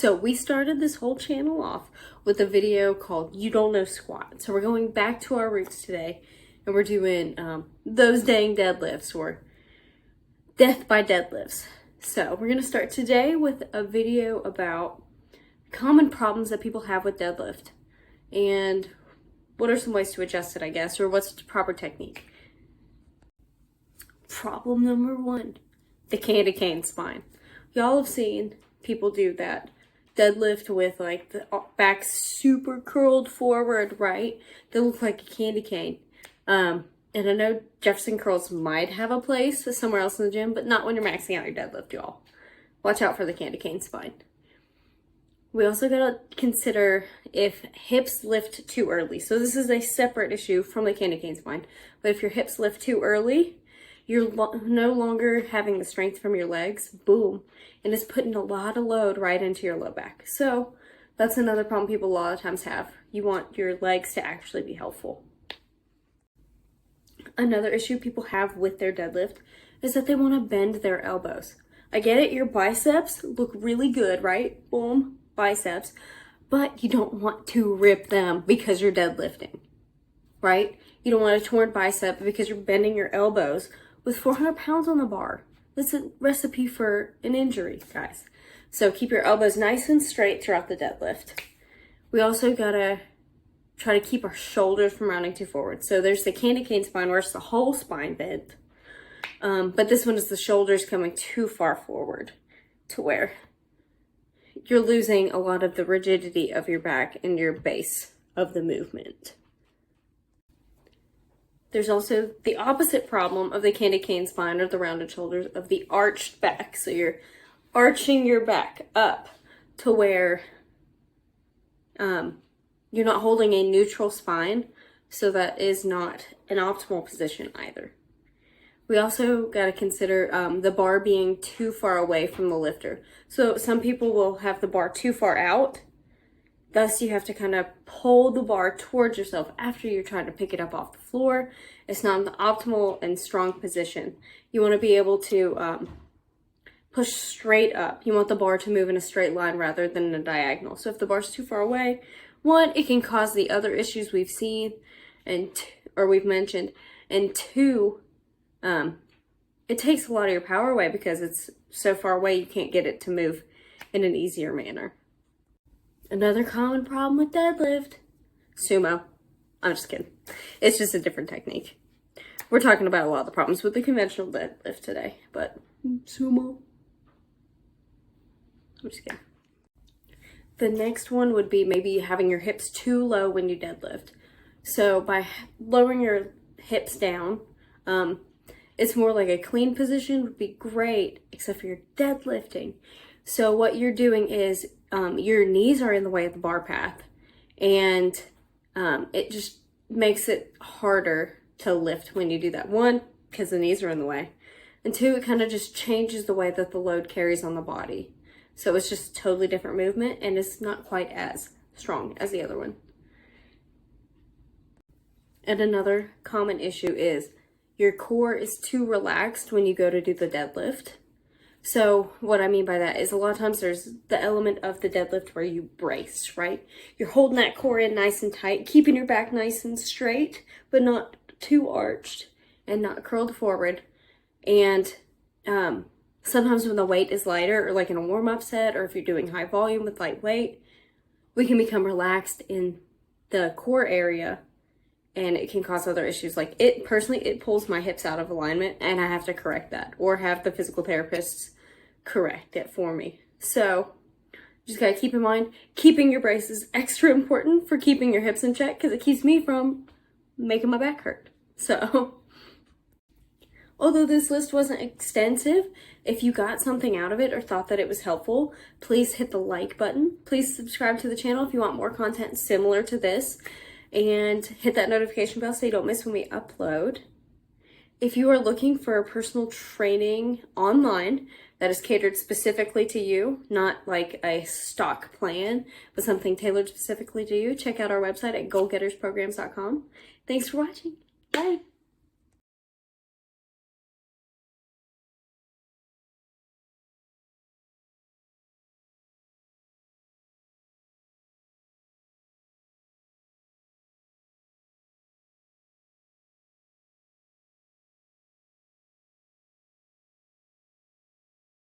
So we started this whole channel off with a video called You Don't Know Squat. So we're going back to our roots today, and we're doing those dang deadlifts, or death by deadlifts. So we're gonna start today with a video about common problems that people have with deadlift and what are some ways to adjust it, I guess, or what's the proper technique. Problem number one, the candy cane spine. Y'all have seen people do that deadlift with like the back super curled forward, right? They look like a candy cane. And I know Jefferson curls might have a place somewhere else in the gym, but not when you're maxing out your deadlift, y'all. Watch out for the candy cane spine. We also gotta consider if hips lift too early. So this is a separate issue from the candy cane spine. But if your hips lift too early, you're no longer having the strength from your legs, boom, and it's putting a lot of load right into your low back. So that's another problem people a lot of times have. You want your legs to actually be helpful. Another issue people have with their deadlift is that they want to bend their elbows. I get it, your biceps look really good, right? Boom, biceps, but you don't want to rip them because you're deadlifting, right? You don't want a torn bicep because you're bending your elbows with 400 pounds on the bar. That's a recipe for an injury, guys. So keep your elbows nice and straight throughout the deadlift. We also gotta try to keep our shoulders from rounding too forward. So there's the candy cane spine where it's the whole spine bent. But this one is the shoulders coming too far forward to where you're losing a lot of the rigidity of your back and your base of the movement. There's also the opposite problem of the candy cane spine or the rounded shoulders of the arched back. So you're arching your back up to where you're not holding a neutral spine. So that is not an optimal position either. We also got to consider the bar being too far away from the lifter. So some people will have the bar too far out. Thus, you have to kind of pull the bar towards yourself after you're trying to pick it up off the floor. It's not in the optimal and strong position. You want to be able to push straight up. You want the bar to move in a straight line rather than in a diagonal. So if the bar's too far away, one, it can cause the other issues we've seen or we've mentioned, and two, it takes a lot of your power away because it's so far away you can't get it to move in an easier manner. Another common problem with deadlift, sumo. I'm just kidding. It's just a different technique. We're talking about a lot of the problems with the conventional deadlift today, but sumo. I'm just kidding. The next one would be maybe having your hips too low when you deadlift. So by lowering your hips down, it's more like a clean position would be great, except for your deadlifting. So what you're doing is your knees are in the way of the bar path, and it just makes it harder to lift when you do that. One, because the knees are in the way, and two, it kind of just changes the way that the load carries on the body. So it's just a totally different movement, and it's not quite as strong as the other one. And another common issue is your core is too relaxed when you go to do the deadlift. So what I mean by that is a lot of times there's the element of the deadlift where you brace, right? You're holding that core in nice and tight, keeping your back nice and straight, but not too arched and not curled forward. And sometimes when the weight is lighter, or like in a warm-up set, or if you're doing high volume with light weight, we can become relaxed in the core area, and it can cause other issues. Like it pulls my hips out of alignment, and I have to correct that or have the physical therapists correct it for me. So just gotta keep in mind, keeping your brace is extra important for keeping your hips in check because it keeps me from making my back hurt. So although this list wasn't extensive, if you got something out of it or thought that it was helpful, please hit the like button. Please subscribe to the channel if you want more content similar to this, and hit that notification bell so you don't miss when we upload. If you are looking for personal training online that is catered specifically to you, not like a stock plan, but something tailored specifically to you, check out our website at goalgettersprograms.com. Thanks for watching. Bye.